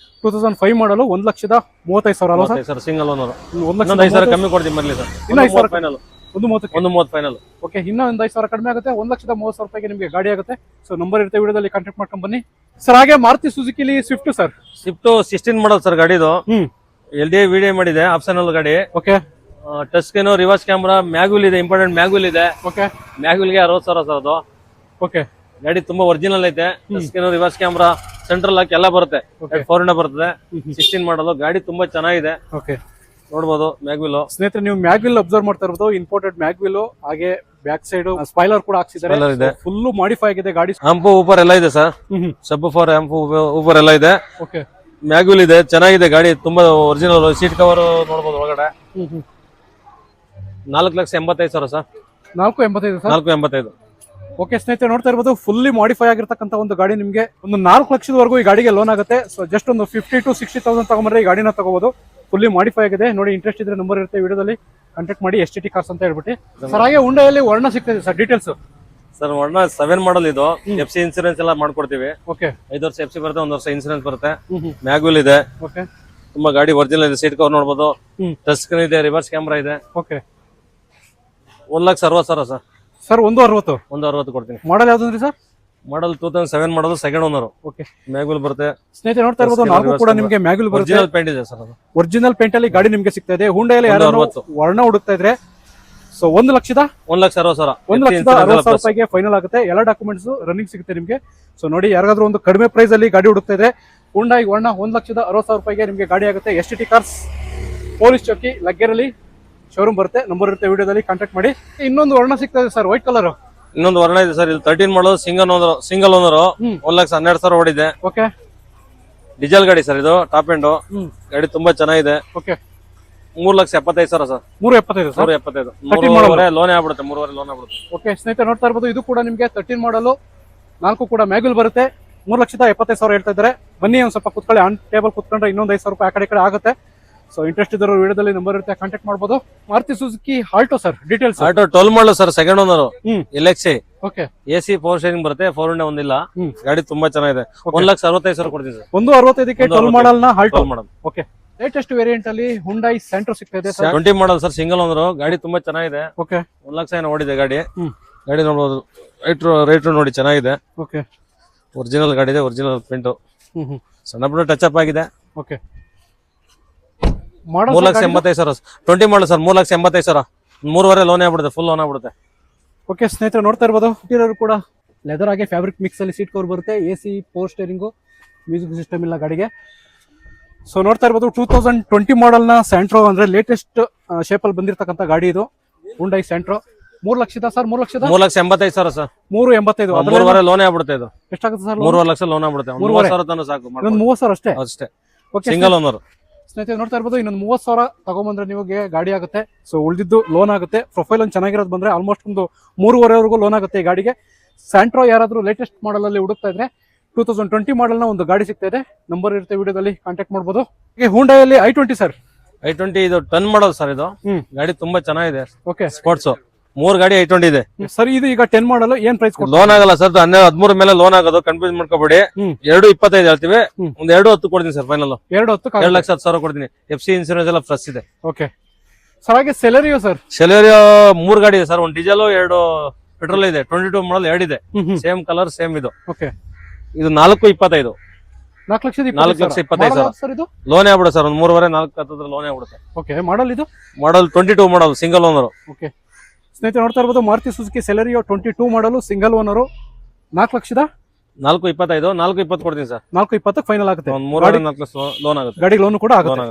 2005 ಮಾಡಲು 1,35,000 ಅಲ್ವಾ ಸರ್?
Single owner.
1,05,000
ಕಮ್ಮಿ ಕೊಡ್ತೀನಿ ಬರ್ಲಿ ಸರ್.
ಇನ್ನ 5,000
ಫೈನಲ್.
1.30
ಫೈನಲ್.
ಓಕೆ, ಇನ್ನ ಒಂದು 5,000 ಕಡಿಮೆ ಆಗುತ್ತೆ. 1,30,000 ರೂಪಾಯಿಗೆ ನಿಮಗೆ ಗಾಡಿ ಆಗುತ್ತೆ. ಸೊ ನಂಬರ್ ಇರುತ್ತೆ, ವಿಡಿಯೋದಲ್ಲಿ ಕಾಂಟ್ಯಾಕ್ಟ್ ಮಾಡ್ಕೊಂಡ್ ಬನ್ನಿ. ಸರ್ ಹಾಗೆ ಮಾರುತಿ ಸುಜುಕಿಲಿ Swift sir.
Swift 16 model sir ಗಾಡಿದು. LDI ವಿಡಿಯೋ ಮಾಡಿದೆ, ಆಪ್ಷನಲ್ ಗಾಡಿ.
Okay
touch screen, reverse camera, mag wheel ಇದೆ, ಇಂಪಾರ್ಟೆಂಟ್ ಮ್ಯಾಗುಲ್ ಇದೆ.
ಓಕೆ
ಮ್ಯಾಗುಲ್ಗೆ 60,000 ಸರ್ ಅದು.
ಓಕೆ
ಗಾಡಿ ತುಂಬಾ ಒರಿಜಿನಲ್ ಐತೆ. Touch screen, reverse camera, central lock ಎಲ್ಲ ಬರುತ್ತೆ. 400 ಬರ್ತದೆ. 16 ಮಾಡಲು ಗಾಡಿ ತುಂಬಾ ಚೆನ್ನಾಗಿದೆ.
ಓಕೆ
ನೋಡ್ಬೋದು ಮ್ಯಾಗ್ವಿಲ್.
ಸ್ನೇಹಿತರೆ, ನೀವು ಮ್ಯಾಗ್ವಿಲ್ ಅಬ್ಸರ್ವ್ ಮಾಡ್ತಾ ಇರೋದು ಇಂಪೋರ್ಟೆಡ್ ಮ್ಯಾಗ್ವಿಲ್. ಹಾಗೆ ಬ್ಯಾಕ್ ಸೈಡ್ ಸ್ಪೈಲರ್ ಕೂಡ ಹಾಕ್ಸಿದ್ದಾರೆ, ಫುಲ್ ಮಾಡಿಫೈ ಆಗಿದೆ ಗಾಡಿ.
ಆಂಪು ಊಪರ್ ಎಲ್ಲ ಇದೆ ಸರ್. ಸಬ್ ಫಾರ್ ಆಂಪು ಊಪರ್ ಎಲ್ಲ ಇದೆ.
ಓಕೆ
ಮ್ಯಾಗ್ವಿಲ್ ಇದೆ, ಚೆನ್ನಾಗಿದೆ ಗಾಡಿ, ತುಂಬಾ ಒರಿಜಿನಲ್. ಸೀಟ್ ಕವರ್ ನೋಡ್ಬೋದು ಒಳಗಡೆ. 4,85,000 ಸರ್.
4.85 ಸರ್.
4.85.
ಓಕೆ ಸ್ನೇಹಿತರೆ, ನೋಡ್ತಾ ಇರ್ಬೋದು ಫುಲ್ಲಿ ಮಾಡಿಫೈ ಆಗಿರ್ತಕ್ಕಂಥ ಒಂದು ಗಾಡಿ. ನಿಮಗೆ ಒಂದು 4 ಲಕ್ಷದವರೆಗೂ ಈ ಗಾಡಿಗೆ ಲೋನ್ ಆಗುತ್ತೆ. ಸೊ ಜಸ್ಟ್ ಒಂದು 50,000 to 60,000 ತಗೊಂಡ್ರೆ ಈ ಗಾಡಿನ ತಗೋಬಹುದು. ಫುಲ್ಲಿ ಮಾಡಿಫೈ ಆಗಿದೆ. ನೋಡಿ ಇಂಟ್ರೆಸ್ಟ್ ಇದ್ರೆ ನಂಬರ್ ಇರುತ್ತೆ, ವಿಡಿಯೋದಲ್ಲಿ ಕಾಂಟ್ಯಾಕ್ಟ್ ಮಾಡಿ. STT ಕಾರ್ಸ್ ಅಂತ ಹೇಳ್ಬಿಟ್ಟು. ಸರ್ ಹಾಗೆ ಹುಂಡೈಯಲ್ಲಿ ವರ್ಣ ಸಿಗ್ತದೆ ಸರ್, ಡೀಟೇಲ್ಸ್
ಸರ್. ವರ್ಣ 7 ಮಾಡಲ್ ಇದು. FC ಇನ್ಸೂರೆನ್ಸ್ ಎಲ್ಲ ಮಾಡ್ಕೊಡ್ತೀವಿ.
ಓಕೆ
5 ವರ್ಷ FC ಬರುತ್ತೆ, 1 ವರ್ಷ ಇನ್ಸೂರೆನ್ಸ್ ಬರುತ್ತೆ. ಮ್ಯಾಗ್ವಿಲ್ ಇದೆ.
ಓಕೆ
ತುಂಬಾ ಗಾಡಿ ಒರಿಜಿನಲ್ ಇದೆ. ಸೀಟ್ ಕವರ್ ನೋಡ್ಬೋದು, ಟಚ್ ಸ್ಕ್ರೀನ್ ಇದೆ, ರಿವರ್ಸ್ ಕ್ಯಾಮ್ರಾ ಇದೆ.
Okay
1,60,000 sir.
ಸರ್ 1.60.
1.60 ಕೊಡ್ತೀನಿ.
ಮಾಡಲ್ ಯಾವ್ದು ಸರ್?
ಮಾಡಲ್ 2007 ಮಾಡೋದು, ಸೆಕೆಂಡ್ ಓನರ್.
ಓಕೆ
ಮ್ಯಾಗ್ವಿಲ್ ಬರುತ್ತೆ.
ಸ್ನೇಹಿತರೆ, ನೋಡ್ತಾ ಇರ್ಬೋದು 4 ಕೂಡ ನಿಮಗೆ ಮ್ಯಾಗ್ವಿಲ್ ಬರುತ್ತೆ.
ಒರಿಜಿನಲ್ ಪೇಂಟ್ ಇದೆ ಸರ್. ಅದು
ಒರಿಜಿನಲ್ ಪೇಂಟ್ ಅಲ್ಲಿ ಗಾಡಿ ನಿಮಗೆ ಸಿಗ್ತಾ ಇದೆ. ಹುಂಡೈಯಲ್ಲಿ ಯಾರು ವರ್ಣ ಹುಡುಕ್ತಾ ಇದ್ರೆ ಸೊ 1,60,000.
1,60,000.
1,60,000 ರೂಪಾಯಿಗೆ ಫೈನಲ್ ಆಗುತ್ತೆ. ಎಲ್ಲ ಡಾಕ್ಯುಮೆಂಟ್ಸ್ ರನ್ನಿಂಗ್ ಸಿಗುತ್ತೆ ನಿಮಗೆ. ಸೊ ನೋಡಿ, ಯಾರಿಗಾದ್ರೂ ಒಂದು ಕಡಿಮೆ ಪ್ರೈಸ್ ಅಲ್ಲಿ ಗಾಡಿ ಹುಡುಕ್ತಾ ಇದ್ರೆ ಹುಂಡೈ ವರ್ಣ 1,60,000 ರೂಪಾಯಿಗೆ ನಿಮಗೆ ಗಾಡಿ ಆಗುತ್ತೆ. STT ಕಾರ್ಸ್, ಪೊಲೀಸ್ ಚೌಕಿ, ಲಗ್ಗೆರೆಯಲ್ಲಿ ಶೋರೂಮ್ ಬರುತ್ತೆ. ನಂಬರ್ ಇರುತ್ತೆ, ವಿಡಿಯೋದಲ್ಲಿ ಕಾಂಟ್ಯಾಕ್ಟ್ ಮಾಡಿ. ಇನ್ನೊಂದು ವರ್ಣ ಸಿಗ್ತಾ ಇದೆ ಸರ್, ವೈಟ್ ಕಲರ್.
ಇನ್ನೊಂದು ವರ್ಣ ಇದೆ ಸರ್. ಇಲ್ಲಿ 13 ಮಾಡೋದು, ಸಿಂಗಲ್ ಓನರ್. 1,12,000 ಓಡಿದೆ.
ಓಕೆ
ಡೀಸೆಲ್ ಗಾಡಿ ಸರ್ ಇದು, ಟಾಪ್ ಎಂಡ್ ಗಾಡಿ, ತುಂಬಾ ಚೆನ್ನಾಗಿದೆ.
Okay
3,75,000 sir.
3.75 ಸರ್.
3.75. 3.5 ಲೋನ್ ಆಗ್ಬಿಡುತ್ತೆ. 3.5 ಲೋನ್ ಆಗ್ಬಿಡುತ್ತೆ.
ಓಕೆ ಸ್ನೇಹಿತರೆ, ನೋಡ್ತಾ ಇರ್ಬೋದು ಇದು ಕೂಡ ನಿಮಗೆ 13 ಮಾಡಲು, 4 ಕೂಡ ಮ್ಯಾಗ್ವಿಲ್ ಬರುತ್ತೆ. 3,75,000 ಹೇಳ್ತಾ ಇದ್ದಾರೆ. ಬನ್ನಿ ಒಂದ್ ಸ್ವಲ್ಪ ಕುತ್ಕೊಳ್ಳಿ, ಆನ್ ಟೇಬಲ್ ಕುತ್ಕೊಂಡ್ರೆ ಇನ್ನೊಂದು 5,000 ರೂಪಾಯಿ ಆ ಕಡೆ ಈ ಕಡೆ ಆಗುತ್ತೆ. ಸೊ ಇಂಟ್ರೆಸ್ಟ್ ಇದ್ದರೂ ವಿಡಿಯೋದಲ್ಲಿ ನಂಬರ್ ಇರುತ್ತೆ, ಕಾಂಟ್ಯಾಕ್ಟ್ ಮಾಡಬಹುದು. Maruti Suzuki Alto sir, details.
Alto 12 model sir, second owner. LXi.
Okay
AC power steering ಬರುತ್ತೆ, 400 ಒಂದಿಲ್ಲ. ಗಾಡಿ ತುಂಬಾ ಚೆನ್ನಾಗಿದೆ. 1,65,000 ಕೊಡ್ತೀನಿ ಸರ್.
1.65ಕ್ಕೆ 12 ಮಾಡಲ್ ನ ಆಲ್ಟೋ
ಮಾಡಲ್.
ಓಕೆ ಲೇಟೆಸ್ಟ್ ವೇರಿಯಂಟ್ ಅಲ್ಲಿ ಹುಂಡೈ ಸ್ಯಾಂಟ್ರೋ ಸಿಗ್ತಾ ಇದೆ sir.
20 model sir, single owner. ಗಾಡಿ ತುಂಬಾ ಚೆನ್ನಾಗಿದೆ.
ಓಕೆ
1,00,000 ಓಡಿದೆ ಗಾಡಿ. ಗಾಡಿ ನೋಡಬಹುದು, ರೈಟ್ ನೋಡಿ ಚೆನ್ನಾಗಿದೆ.
ಓಕೆ
ಒರಿಜಿನಲ್ ಗಾಡಿ ಇದೆ, ಒರಿಜಿನಲ್ ಪೇಂಟ್. ಸಣ್ಣ ಪುಟ್ಟ ಟಚ್ ಅಪ್ ಆಗಿದೆ.
ಓಕೆ
3,85,000. 20 model sir, 3,85,000. 3.5 ಲೋನ್ ಆಗ್ಬಿಡುತ್ತೆ, ಫುಲ್ ಲೋನ್ ಆಗ್ಬಿಡುತ್ತೆ.
ಓಕೆ ಸ್ನೇಹಿತರೆ, ನೋಡ್ತಾ ಇರ್ಬೋದು ಇಂಟೀರಿಯರ್ ಕೂಡ ಲೆದರ್ ಆಗಿ ಫ್ಯಾಬ್ರಿಕ್ ಮಿಕ್ಸ್ ಅಲ್ಲಿ ಸೀಟ್ ಕವರ್ ಬರುತ್ತೆ. AC power steering, music system ಇಲ್ಲ ಗಾಡಿಗೆ. ಸೊ ನೋಡ್ತಾ ಇರ್ಬೋದು 2020 ಮಾಡೆಲ್ನ ಸ್ಯಾಂಟ್ರೋ ಅಂದ್ರೆ ಲೇಟೆಸ್ಟ್ ಶೇಪಲ್ಲಿ ಬಂದಿರತಕ್ಕಂಥ ಗಾಡಿ ಇದು. ಹುಂಡೈ ಸ್ಯಾಂಟ್ರೋ 3 ಲಕ್ಷದ ಸರ್, 3 ಲಕ್ಷದ
3,85,000 ಸರ್.
385.
3.5 ಲೋನ್ ಆಗ್ಬಿಡುತ್ತೆ ಇದು.
ಎಷ್ಟಾಗುತ್ತೆ ಸರ್?
3.5 ಲಕ್ಷ ಲೋನ್ ಆಗ್ಬಿಡುತ್ತೆ. 30,000 ತನಕ ಸಾಕು.
ಇನ್ನೊಂದು 30,000 ಅಷ್ಟೇ.
ಅಷ್ಟೇ,
ಓಕೆ
ಸಿಂಗಲ್ ಓನರ್.
ಸ್ನೇಹಿತರೆ ನೋಡ್ತಾ ಇರ್ಬೋದು, ಇನ್ನೊಂದು 30,000 ತಗೊಂಬಂದ್ರೆ ನಿಮಗೆ ಗಾಡಿ ಆಗುತ್ತೆ. ಸೊ ಉಳಿದಿದ್ದು ಲೋನ್ ಆಗುತ್ತೆ. ಪ್ರೊಫೈಲ್ ಒಂದು ಚೆನ್ನಾಗಿರೋದು ಬಂದ್ರೆ ಆಲ್ಮೋಸ್ಟ್ ಒಂದು 3.5ವರೆಗೂ ಲೋನ್ ಆಗುತ್ತೆ ಈ ಗಾಡಿಗೆ. ಸ್ಯಾಂಟ್ರೋ ಯಾರಾದ್ರೂ ಲೇಟೆಸ್ಟ್ ಮಾಡೆಲ್ ಅಲ್ಲಿ ಹುಡುಕ್ತಾ ಇದ್ರೆ 2020 ಮಾಡೆಲ್ ನ ಒಂದು ಗಾಡಿ ಸಿಗ್ತಾ ಇದೆ. ನಂಬರ್ ಇರುತ್ತೆ ವಿಡಿಯೋದಲ್ಲಿ, ಕಾಂಟ್ಯಾಕ್ಟ್ ಮಾಡಬಹುದು. ಹುಂಡೈಯಲ್ಲಿ i20 ಸರ್.
i20 ಇದು 10 ಮಾಡಲ್ ಸರ್. ಇದು ಗಾಡಿ ತುಂಬಾ ಚೆನ್ನಾಗಿದೆ.
ಓಕೆ,
ಸ್ಪೋರ್ಟ್ಸ್ 3 ಗಾಡಿ i20 ಇದೆ
ಸರ್. ಇದು ಈಗ 10 ಮಾಡಲ್ ಏನ್ ಪ್ರೈಸ್ ಕೊಡ್ತೀರಾ?
ಲೋನ್ ಆಗಲ್ಲ ಸರ್, 13 ಮೇಲೆ ಲೋನ್ ಆಗೋದು. ಕನ್ಫ್ಯೂಸ್ ಮಾಡ್ಕೋಬೇಡಿ. 2.25 ಹೇಳ್ತೀವಿ, ಒಂದು 2.10 ಕೊಡ್ತೀನಿ ಸರ್. ಫೈನಲ್ 2,10,000 ಕೊಡ್ತೀನಿ. FC ಇನ್ಸೂರೆನ್ಸ್ ಎಲ್ಲ ಫ್ರೆಶ್ ಇದೆ.
Okay sir. ಹಾಗೆ ಸೆಲೆರಿಯೋ ಸರ್.
ಸೆಲೆರಿಯೋ 3 ಗಾಡಿ ಇದೆ ಸರ್. ಒಂದು ಡೀಸೆಲ್, 2 ಪೆಟ್ರೋಲ್ ಇದೆ. 22 ಮಾಡಲ್ 2 ಇದೆ. ಸೇಮ್ ಕಲರ್ ಸೇಮ್ ಇದು.
ಓಕೆ,
ಇದು 4.25.
4,20,000 ಸರ್. ಇದು
ಲೋನ್ ಆಗ್ಬಿಡುತ್ತೆ ಸರ್. ಒಂದು 3.5-4 ಲೋನ್ ಆಗ್ಬಿಡುತ್ತೆ.
ಓಕೆ, ಮಾಡಲ್ ಇದು
ಮಾಡಲ್ 22 ಮಾಡಲ್, ಸಿಂಗಲ್ ಓನರ್.
ಓಕೆ ಸ್ನೇಹಿತರೆ ನೋಡ್ತಾ ಇರ್ಬೋದು, ಮಾರುತಿ ಸುಜುಕಿ ಸೆಲೆರಿಯೋ 22 ಮಾಡಲು ಸಿಂಗಲ್ ಓನರ್. 4,25,000
4.20 ಕೊಡ್ತೀನಿ ಸರ್.
4,20 ಫೈನಲ್ ಆಗುತ್ತೆ.
ಒಂದು 3.4 ಲಕ್ಷ ಲೋನ್ ಆಗುತ್ತೆ.
ಗಾಡಿ ಲೋನ್ ಕೂಡ ಆಗುತ್ತೆ.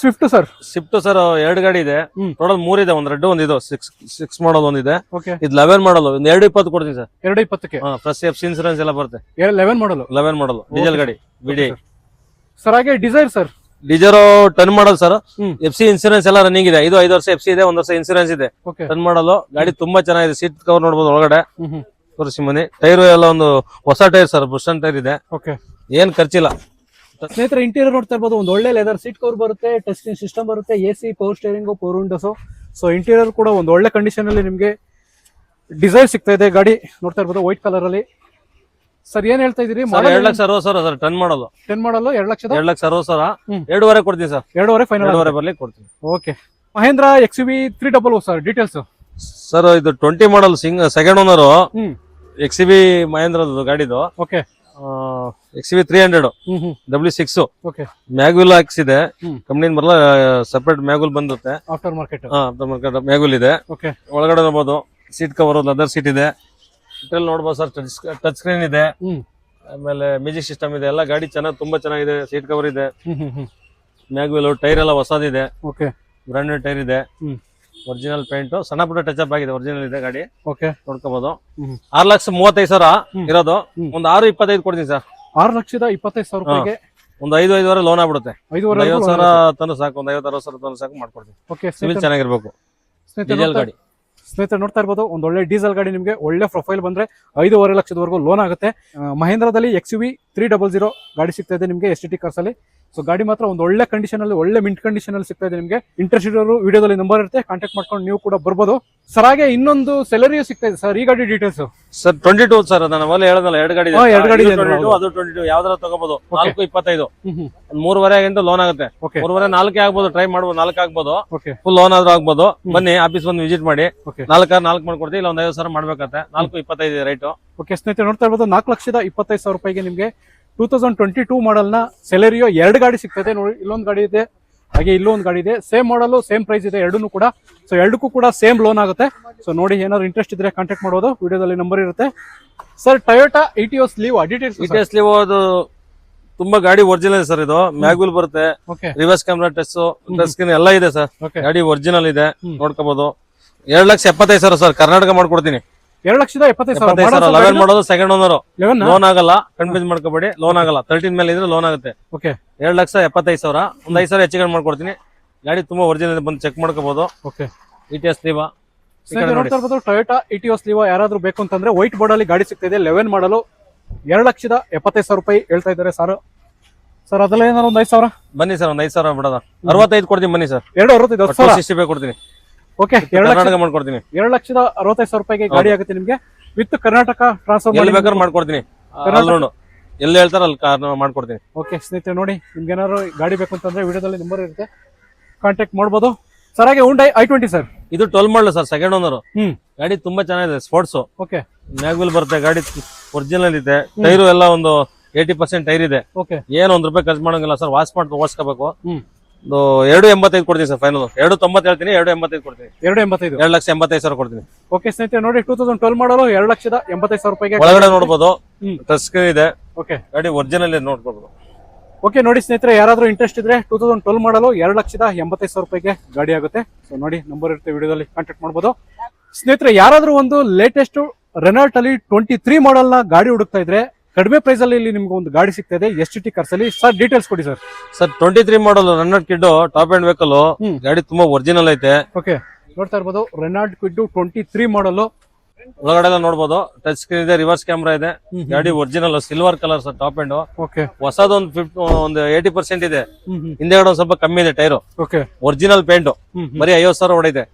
Swift sir.
ಸ್ವಿಫ್ಟ್ ಸರ್ 2 ಗಾಡಿ ಇದೆ. ಟೋಟಲ್ 3 ಇದೆ. ಒಂದು ರೆಡ್, ಒಂದು ಇದು 6 ಮಾಡಲ್ ಒಂದಿದೆ.
ಓಕೆ,
ಇದು 11 ಮಾಡಲ್. ಒಂದು 2.20 ಕೊಡ್ತೀನಿ ಸರ್.
2.20ಕ್ಕೆ
ಫ್ರೆಶ್ FC ಇನ್ಸೂರೆನ್ಸ್ ಎಲ್ಲ ಬರುತ್ತೆ.
11 ಮಾಡಲ್.
11 ಮಾಡಲ್ ಡೀಸೆಲ್ ಗಾಡಿ VDI
ಸರ್. ಹಾಗೆ Dzire sir.
Dzire 10 model sir. FC insurance ಎಲ್ಲ ರನ್ನಿಂಗ್ ಇದೆ. ಇದು 5 ವರ್ಷ FC ಇದೆ, 1 ವರ್ಷ ಇನ್ಸೂರೆನ್ಸ್ ಇದೆ. 10 ಮಾಡಲ್ ಗಾಡಿ ತುಂಬಾ ಚೆನ್ನಾಗಿದೆ. ಸೀಟ್ ಕವರ್ ನೋಡಬಹುದು ಒಳಗಡೆ. ತೋರಿಸಿ ಮನೆ ಟೈರ್ ಎಲ್ಲ ಒಂದು ಹೊಸ ಟೈರ್ ಸರ್. ಬುಷನ್ ಟೈರ್ ಇದೆ.
ಓಕೆ,
ಏನ್ ಖರ್ಚಿಲ್ಲ.
ಸ್ನೇಹಿತರೆ ಇಂಟೀರಿಯರ್ ನೋಡ್ತಾ ಇರ್ಬೋದು, ಒಂದು ಒಳ್ಳೆ ಲೆದರ್ ಸೀಟ್ ಕವರ್ ಬರುತ್ತೆ, ಟಚ್ ಸ್ಕ್ರೀನ್ ಸಿಸ್ಟಮ್ ಬರುತ್ತೆ, AC, power steering, power Windows. So interior ಕೂಡ ಒಂದು ಒಳ್ಳೆ ಕಂಡೀಷನ್ ಅಲ್ಲಿ ನಿಮಗೆ ಡಿಸೈರ್ ಸಿಗ್ತಾ ಇದೆ. ಗಾಡಿ ನೋಡ್ತಾ ಇರ್ಬೋದು ವೈಟ್ ಕಲರ್ ಅಲ್ಲಿ. ಸರ್ ಏನ್ ಹೇಳ್ತಾ ಇದೀರಿ?
2,60,000 ಸರ್. 10 ಮಾಡಲ್
10 ಮಾಡಲ್ 2,60,000.
2,60,000. 2.5 ಕೊಡ್ತೀನಿ ಸರ್.
2.5 ಫೈನಲ್.
2.5 ಬರ್ಲಿ ಕೊಡ್ತೀನಿ.
Okay, Mahindra XUV 300 sir. Details
sir. ಇದು 20 model second owner. XUV Mahindra ಗಾಡಿದು.
Okay,
XUV 300 W6.
Okay,
mag wheel ಹಾಕ್ಸಿದೆ. ಕಂಪ್ನಿ ಬರಲ್ಲ, ಸಪರೇಟ್ ಮ್ಯಾಗ್ವಿಲ್ ಬಂದುತ್ತೆ.
ಆಫ್ಟರ್ ಮಾರ್ಕೆಟ್
ಮ್ಯಾಗ್ವಿಲ್ ಇದೆ.
ಓಕೆ,
ಒಳಗಡೆ ನೋಡಬಹುದು. ಸೀಟ್ ಕವರ್ ಲೆದರ್ ಸೀಟ್ ಇದೆ. ಇದ್ರಲ್ಲಿ ನೋಡಬಹುದು ಸರ್, ಟಚ್ ಸ್ಕ್ರೀನ್ ಇದೆ. ಆಮೇಲೆ ಮ್ಯೂಸಿಕ್ ಸಿಸ್ಟಮ್ ಇದೆ. ಎಲ್ಲ ಗಾಡಿ ತುಂಬಾ ಚೆನ್ನಾಗಿದೆ. ಸೀಟ್ ಕವರ್ ಇದೆ. ಮ್ಯಾಗ್ವಿಲ್ ಟೈರ್ ಎಲ್ಲ ಹೊಸದಿದೆ.
ಓಕೆ,
ಬ್ರಾಂಡೆಡ್ ಟೈರ್ ಇದೆ. ಒರಿಜಿನಲ್ ಪೇಂಟ್, ಸಣ್ಣ ಪುಟ್ಟ ಟಚ್ ಅಪ್ ಆಗಿದೆ. ಒರಿಜಿನಲ್ ಇದೆ ಗಾಡಿ.
ಓಕೆ,
ನೋಡ್ಕೋಬಹುದು. 6,35,000 ಇರೋದು. ಒಂದು 6.25 ಕೊಡ್ತೀನಿ ಸರ್.
6,25,000 ರೂಪಾಯಿಗೆ
ಒಂದು 5-5.5 ಲೋನ್ ಆಗ್ಬಿಡುತ್ತೆ.
5,500
ತನಕ ಸಾಕು. ಒಂದು 50-60 ತನಕ ಸಾಕು ಮಾಡ್ಕೊಡ್ತೀನಿ.
ಓಕೆ,
ಸಿವಿಲ್ ಚೆನ್ನಾಗಿರ್ಬೇಕು. ಡೀಸೆಲ್ ಗಾಡಿ.
ಸ್ನೇಹಿತರೆ ನೋಡ್ತಾ ಇರ್ಬೋದು, ಒಂದು ಒಳ್ಳೆ ಡೀಸೆಲ್ ಗಾಡಿ ನಿಮಗೆ ಒಳ್ಳೆ ಪ್ರೊಫೈಲ್ ಬಂದ್ರೆ 5.5 ಲಕ್ಷದವರೆಗೂ ಲೋನ್ ಆಗುತ್ತೆ. ಮಹೇಂದ್ರದಲ್ಲಿ XUV 300 ಗಾಡಿ ಸಿಗ್ತಾ ಇದೆ ನಿಮಗೆ STT ಕಾರ್ಸ್ ಅಲ್ಲಿ. ಸೊ ಗಾಡಿ ಮಾತ್ರ ಒಂದು ಒಳ್ಳೆ ಕಂಡೀಷನ್ ಅಲ್ಲಿ, ಒಳ್ಳೆ ಮಿಂಟ್ ಕಂಡೀಷನ್ ಅಲ್ಲಿ ಸಿಗ್ತಾ ಇದೆ ನಿಮಗೆ. ಇಂಟ್ರೆಸ್ಟ್ ಇರೋರು ವಿಡಿಯೋದಲ್ಲಿ ನಂಬರ್ ಇರುತ್ತೆ, ಕಾಂಟ್ಯಾಕ್ಟ್ ಮಾಡ್ಕೊಂಡು ನೀವು ಕೂಡ ಬರ್ಬೋದು. ಸರ್ ಹಾಗೆ ಇನ್ನೊಂದು ಸೆಲೆರಿಯೋ ಸಿಗ್ತಾ ಇದೆ ಸರ್. ಈ ಗಾಡಿ ಡೀಟೇಲ್ಸ್
ಸರ್ 22 ಸರ್. ನಾನು ಅವಾಗ ಹೇಳದಲ್ಲ 2 ಗಾಡಿ ಇದೆ.
2 ಗಾಡಿ ಇದೆ.
22 ಅದು 22 ಯಾವ್ದಾರ ತಗೋಬಹುದು. 4.25 ಒಂದು 3.5 ಗಂಟೆ ಲೋನ್ ಆಗುತ್ತೆ. 3.5 4 ಆಗ್ಬೋದು. ಟ್ರೈ ಮಾಡ್ಬೋದು. 4 ಆಗ್ಬೋದು. ಫುಲ್ ಲೋನ್ ಆದ್ರೂ ಆಗ್ಬೋದು. ಬನ್ನಿ ಆಫೀಸ್ ಬಂದು ವಿಸಿಟ್ ಮಾಡಿ. 4 ಮಾಡ್ಕೊಡ್ತೀವಿ. ಇಲ್ಲ ಒಂದು 50,000 ಮಾಡ್ಬೇಕತ್ತೆ. 4.25 ರೈಟ್.
ಓಕೆ ಸ್ನೇಹಿತರೆ ನೋಡ್ತಾ ಇರ್ಬೋದು, 4,25,000 ರೂಪಾಯಿಗೆ ನಿಮಗೆ 2022 ಮಾಡೆಲ್ ನ ಸೆಲೆರಿಯೋ 2 ಗಾಡಿ ಸಿಗ್ತದೆ ನೋಡಿ. ಇಲ್ಲೊಂದು ಗಾಡಿ ಇದೆ, ಹಾಗೆ ಇಲ್ಲೊಂದು ಗಾಡಿ ಇದೆ. ಸೇಮ್ ಮಾಡಲು ಸೇಮ್ ಪ್ರೈಸ್ ಇದೆ ಎರಡೂ ಕೂಡ. ಸೊ ಎರಡಕ್ಕೂ ಕೂಡ ಸೇಮ್ ಲೋನ್ ಆಗುತ್ತೆ. ಸೊ ನೋಡಿ, ಏನಾದ್ರು ಇಂಟ್ರೆಸ್ಟ್ ಇದ್ರೆ ಕಾಂಟ್ಯಾಕ್ಟ್ ಮಾಡೋದು. ವಿಡಿಯೋದಲ್ಲಿ ನಂಬರ್ ಇರುತ್ತೆ. Sir Toyota ETOS leave details.
ETOS leave ಅದು ತುಂಬಾ ಗಾಡಿ ಒರಿಜಿನಲ್ ಸರ್. ಇದು ಮ್ಯಾಗ್ವಿಲ್ ಬರುತ್ತೆ. ರಿವರ್ಸ್ ಕ್ಯಾಮ್ರಾ, ಟಚ್ ಸ್ಕ್ರೀನ್ ಎಲ್ಲ ಇದೆ ಸರ್. ಗಾಡಿ ಒರಿಜಿನಲ್ ಇದೆ, ನೋಡ್ಕೋಬಹುದು. 2,75,000 ಸರ್. ಕರ್ನಾಟಕ ಮಾಡ್ಕೊಡ್ತೀನಿ.
2,75,000.
11 ಮಾಡೋದು ಸೆಕೆಂಡ್ ಓನರ್. ಲೋನ್ ಆಗಲ್ಲ. ಕನ್ಫ್ಯೂಸ್ ಮಾಡ್ಕೋಬೇಡಿ. ಲೋನ್ ಆಗಲ್ಲ. 13 ಮೇಲೆ ಇದ್ರೆ ಲೋನ್ ಆಗುತ್ತೆ. 2,75,000. ಒಂದು 5,000 ಹೆಚ್ಚಿಗೆ ಮಾಡ್ಕೊಡ್ತೀನಿ. ಗಾಡಿ ತುಂಬಾ ಒರಿಜಿನಲ್ ಬಂದು ಚೆಕ್ ಮಾಡ್ಕೋಬಹುದು. ETOS ಲೀವ್
ನೋಡ್ತಾ ಇರ್ಬೋದು. ಟೊಯೋಟಾ ETOS ಲೀವ್ ಯಾರಾದ್ರೂ ಬೇಕು ಅಂತಂದ್ರೆ ವೈಟ್ ಬೋರ್ಡ್ ಅಲ್ಲಿ ಗಾಡಿ ಸಿಗ್ತಾ ಇದೆ. 11 ಮಾಡಲು 2,75,000 ರೂಪಾಯಿ ಹೇಳ್ತಾ ಇದ್ದಾರೆ ಸರ್. ಸರ್ ಅದೆಲ್ಲ ಏನಾದ್ರು ಒಂದು 5,000
ಬನ್ನಿ ಸರ್. ಒಂದು 5,000 ಬಿಡೋದ. 65 ಕೊಡ್ತೀನಿ ಬನ್ನಿ ಸರ್.
2,65,000
ಕೊಡ್ತೀನಿ.
ಓಕೆ,
ಕರ್ನಾಟಕ ಮಾಡ್ಕೊಡ್ತೀನಿ.
2,65,000 ರೂಪಾಯಿಗೆ ಗಾಡಿ ಆಗುತ್ತೆ ನಿಮ್ಗೆ. ವಿತ್ ಕರ್ನಾಟಕ ಟ್ರಾನ್ಸ್ಫರ್
ಎಲ್ಲಿ ಬೇಕಾದ್ರೂ ಮಾಡ್ಕೊಡ್ತೀನಿ. ಎಲ್ಲಿ ಹೇಳ್ತಾರ ಅಲ್ಲಿ ಮಾಡ್ಕೊಡ್ತೀನಿ.
ಓಕೆ ಸ್ನೇಹಿತರೆ ನೋಡಿ, ನಿಮ್ಗೆ ಏನಾದ್ರು ಗಾಡಿ ಬೇಕು ಅಂತಂದ್ರೆ ವಿಡಿಯೋದಲ್ಲಿ ನಂಬರ್ ಇರುತ್ತೆ, ಕಾಂಟ್ಯಾಕ್ಟ್ ಮಾಡ್ಬೋದು. ಸರ್ ಹಾಗೆ ಹುಂಡೈ i20 ಸರ್. ಇದು
12 ಮಾಡಲ್ ಸರ್. Second owner. ಗಾಡಿ ತುಂಬಾ ಚೆನ್ನಾಗಿದೆ. ಸ್ಪೋರ್ಟ್ಸ್.
ಓಕೆ,
ಮ್ಯಾಗ್ವಿಲ್ ಬರುತ್ತೆ. ಗಾಡಿ ಒರಿಜಿನಲ್ ಇದೆ. ಟೈರು ಎಲ್ಲ ಒಂದು 80% ಟೈರ್ ಇದೆ. ಏನು ₹1 ಖರ್ಚು ಮಾಡಂಗಿಲ್ಲ ಸರ್. ವಾಶ್ ಮಾಡಿ ಓಡಿಸ್ಕೋಬೇಕು. 2.85 ಕೊಡ್ತೀನಿ ಸರ್. ಫೈನಲ್ 2.90 ಹೇಳ್ತೀನಿ. 2.85 ಕೊಡ್ತೀನಿ. 2,85,000 ಕೊಡ್ತೀನಿ.
ಓಕೆ ಸ್ನೇಹಿತರೆ ನೋಡಿ, 2012 ಮಾಡಲು 2,85,000 ರೂಪಾಯಿಗೆ
ಒಳಗಡೆ ನೋಡಬಹುದು. ಟಚ್ ಸ್ಕ್ರೀನ್ ಇದೆ.
ಓಕೆ
ಗಾಡಿ ಒರಿಜಿನಲ್ ನೋಡ್ಕೋಬಹುದು.
ಓಕೆ ನೋಡಿ ಸ್ನೇಹಿತರೆ, ಯಾರಾದ್ರೂ ಇಂಟ್ರೆಸ್ಟ್ ಇದ್ರೆ 2012 ಮಾಡಲು 2,85,000 ರೂಪಾಯಿಗೆ ಗಾಡಿ ಆಗುತ್ತೆ. ಸೊ ನೋಡಿ, ನಂಬರ್ ಇರುತ್ತೆ ವಿಡಿಯೋದಲ್ಲಿ, ಕಾಂಟ್ಯಾಕ್ಟ್ ಮಾಡ್ಬೋದು. ಸ್ನೇಹಿತರೆ, ಯಾರಾದ್ರೂ ಒಂದು ಲೇಟೆಸ್ಟ್ ರೆನಾಲ್ಟ್ ಅಲ್ಲಿ 23 ಮಾಡಲ್ ನ ಗಾಡಿ ಹುಡುಕ್ತಾ ಇದ್ರೆ ಕಡಿಮೆ ಪ್ರೈಸ್ ಅಲ್ಲಿ ಇಲ್ಲಿ ನಿಮ್ಗೆ ಒಂದು ಗಾಡಿ ಸಿಗ್ತಾ ಇದೆ STT ಕಾರ್ಸ್ ಅಲ್ಲಿ. ಸರ್ ಡೀಟೇಲ್ಸ್ ಕೊಡಿ sir.
Sir 23 model Renault kid top and vehicle, ಗಾಡಿ ತುಂಬಾ ಒರಿಜಿನಲ್ ಐತೆ.
ಓಕೆ, ನೋಡ್ತಾ ಇರ್ಬೋದು ರೆನಾಲ್ಟ್ ಕ್ವಿಡ್ 23 ಮಾಡಲ್.
ಒಳಗಡೆ ಎಲ್ಲ ನೋಡಬಹುದು, ಟಚ್ ಸ್ಕ್ರೀನ್ ಇದೆ, ರಿವರ್ಸ್ ಕ್ಯಾಮ್ರಾ ಇದೆ. ಗಾಡಿ original silver colour sir, top and.
Okay,
ಹೊಸದು ಒಂದು 80% ಇದೆ. ಹಿಂದೆಗಡೆ ಒಂದ್ ಸ್ವಲ್ಪ ಕಮ್ಮಿ ಇದೆ ಟೈರು.
Okay,
original paint. ಬರೀ 50,000 ಹೊಡಿದೆ.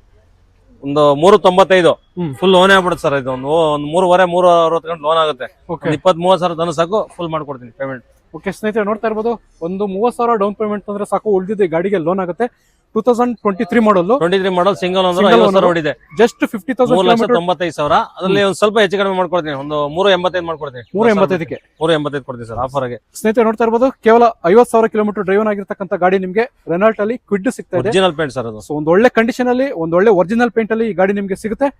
ಒಂದು 395 ಫುಲ್ ಲೋನ್ ಆಗ್ಬಿಡುತ್ತೆ ಸರ್. ಇದು ಒಂದು 3.5-3.60 ಗಂಟೆ ಲೋನ್ ಆಗುತ್ತೆ. 20-30,000 ತನಕ ಸಾಕು, ಫುಲ್ ಮಾಡ್ಕೊಡ್ತೀನಿ ಪೇಮೆಂಟ್.
ಓಕೆ ಸ್ನೇಹಿತರೆ, ನೋಡ್ತಾ ಇರ್ಬೋದು, ಒಂದು 30,000 ಡೌನ್ ಪೇಮೆಂಟ್ ಅಂದ್ರೆ ಸಾಕು, ಉಳಿದಿದ್ದು ಗಾಡಿಗೆ ಲೋನ್ ಆಗುತ್ತೆ. 2023 ಮಾಡಲ್
23 ಮಾಡಲ್ ಸಿಂಗಲ್ ಅಂದ್ರೆ 50,000 ಹೊಡಿದೆ.
ಜಸ್ಟ್ 50,000
3,95,000. ಅದ್ರಲ್ಲಿ ಒಂದ್ ಸ್ವಲ್ಪ ಹೆಚ್ಚು ಕಡಿಮೆ ಮಾಡ್ಕೊಡ್ತೀನಿ, ಒಂದು 385 ಮಾಡ್ಕೊಡ್ತೀನಿ.
385ಕ್ಕೆ
385 ಕೊಡ್ತೀನಿ ಸರ್ ಆಫರ್ ಆಗಿ.
ಸ್ನೇಹಿತರೆ, ನೋಡ್ತಾ ಇರ್ಬೋದು, ಕೇವಲ 50,000 ಕಿಲೋಮೀಟರ್ ಡ್ರೈವ್ ಆಗಿರ್ತಕ್ಕಂಥ ಗಾಡಿ ನಿಮಗೆ ರೆನಾಲ್ಟ್ ಅಲ್ಲಿ ಕ್ವಿಡ್ ಸಿಗ್ತಾ ಇದೆ.
ಒರಿಜಿನಲ್ ಪೇಂಟ್ ಸರ್ ಅದು.
ಸೊ ಒಂದು ಒಳ್ಳೆ ಕಂಡೀಷನ್ ಅಲ್ಲಿ, ಒಂದು ಒಳ್ಳೆ ಒರಿಜಿನಲ್ ಪೇಂಟ್ ಅಲ್ಲಿ ಈ ಗಾಡಿ ನಿಮಗೆ ಸಿಗುತ್ತೆ.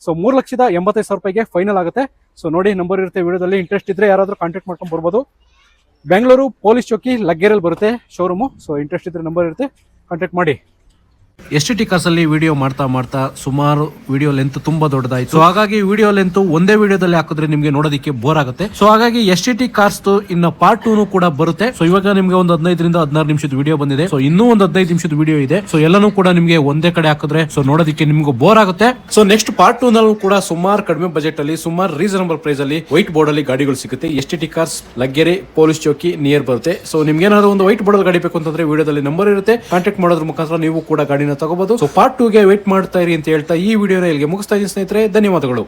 ಸೊ 3,85,000 ರೂಪಾಯಿಗೆ ಫೈನಲ್ ಆಗುತ್ತೆ. ಸೊ ನೋಡಿ, ನಂಬರ್ ಇರುತ್ತೆ ವಿಡಿಯೋದಲ್ಲಿ. ಇಂಟ್ರೆಸ್ಟ್ ಇದ್ರೆ ಯಾರಾದ್ರೂ ಕಾಂಟ್ಯಾಕ್ಟ್ ಮಾಡ್ಕೊಂಡು ಬರ್ಬೋದು. ಬೆಂಗಳೂರು ಪೊಲೀಸ್ ಚೌಕಿ ಲಗ್ಗೆರೆಯಲ್ಲಿ ಬರುತ್ತೆ ಶೋರೂಮು. ಸೊ ಇಂಟ್ರೆಸ್ಟ್ ಇದ್ರೆ ನಂಬರ್ ಇರುತ್ತೆ, ಕಾಂಟ್ಯಾಕ್ಟ್ ಮಾಡಿ.
STT ಕಾರ್ಸ್ ಅಲ್ಲಿ ವಿಡಿಯೋ ಮಾಡ್ತಾ ಸುಮಾರು ವಿಡಿಯೋ ಲೆಂತ್ ತುಂಬಾ ದೊಡ್ಡದಾಯ್ತು. ಸೊ ಹಾಗಾಗಿ ವಿಡಿಯೋ ಲೆಂತ್ ಒಂದೇ ವಿಡಿಯೋದಲ್ಲಿ ಹಾಕಿದ್ರೆ ನಿಮ್ಗೆ ನೋಡೋದಕ್ಕೆ ಬೋರ್ ಆಗುತ್ತೆ. ಸೊ ಹಾಗಾಗಿ STT ಕಾರ್ಸ್ ಇನ್ನ ಪಾರ್ಟ್ 2 ಕೂಡ ಬರುತ್ತೆ. ಸೊ ಇವಾಗ ನಿಮ್ಗೆ ಒಂದು 15ರಿಂದ 16 ನಿಮಿಷದ ವಿಡಿಯೋ ಬಂದಿದೆ. ಸೊ ಇನ್ನೂ ಒಂದು 15 ನಿಮಿಷದ ವಿಡಿಯೋ ಇದೆ. ಸೊ ಎಲ್ಲಾನು ಕೂಡ ನಿಮ್ಗೆ ಒಂದೇ ಕಡೆ ಹಾಕಿದ್ರೆ ಸೊ ನೋಡೋದಕ್ಕೆ ನಿಮ್ಗೆ ಬೋರ್ ಆಗುತ್ತೆ. ಸೊ ನೆಕ್ಸ್ಟ್ ಪಾರ್ಟ್ 2 ನಲ್ಲೂ ಕೂಡ ಸುಮಾರು ಕಡಿಮೆ ಬಜೆಟ್ ಅಲ್ಲಿ, ಸುಮಾರು ರೀಸನಬಲ್ ಪ್ರೈಸ್ ಅಲ್ಲಿ ವೈಟ್ ಬೋರ್ಡ್ ಅಲ್ಲಿ ಗಾಡಿಗಳು ಸಿಗುತ್ತೆ. STT ಕಾರ್ಸ್ ಲಗ್ಗೆರೆ ಪೊಲೀಸ್ ಚೌಕಿ ನಿಯರ್ ಬರುತ್ತೆ. ಸೊ ನಿಮ್ಗೆ ಏನಾದ್ರು ಒಂದು ವೈಟ್ ಬೋರ್ಡ್ ಗಾಡಿ ಬೇಕು ಅಂತಂದ್ರೆ ವಿಡಿಯೋದಲ್ಲಿ ನಂಬರ್ ಇರುತ್ತೆ, ಕಾಂಟ್ಯಾಕ್ಟ್ ಮಾಡೋದ್ರ ಮುಖಾಂತರ ನೀವು ಕೂಡ ಗಾಡಿನ ತಗೋಬಹುದು. ಸೊ ಪಾರ್ಟ್ 2 ಗೆ ವೇಟ್ ಮಾಡ್ತಾ ಇರಿ ಅಂತ ಹೇಳ್ತಾ ಈ ವಿಡಿಯೋನ ಇಲ್ಲಿಗೆ ಮುಗಿಸ್ತಾ ಇದ್ದೀನಿ ಸ್ನೇಹಿತರೆ. ಧನ್ಯವಾದಗಳು.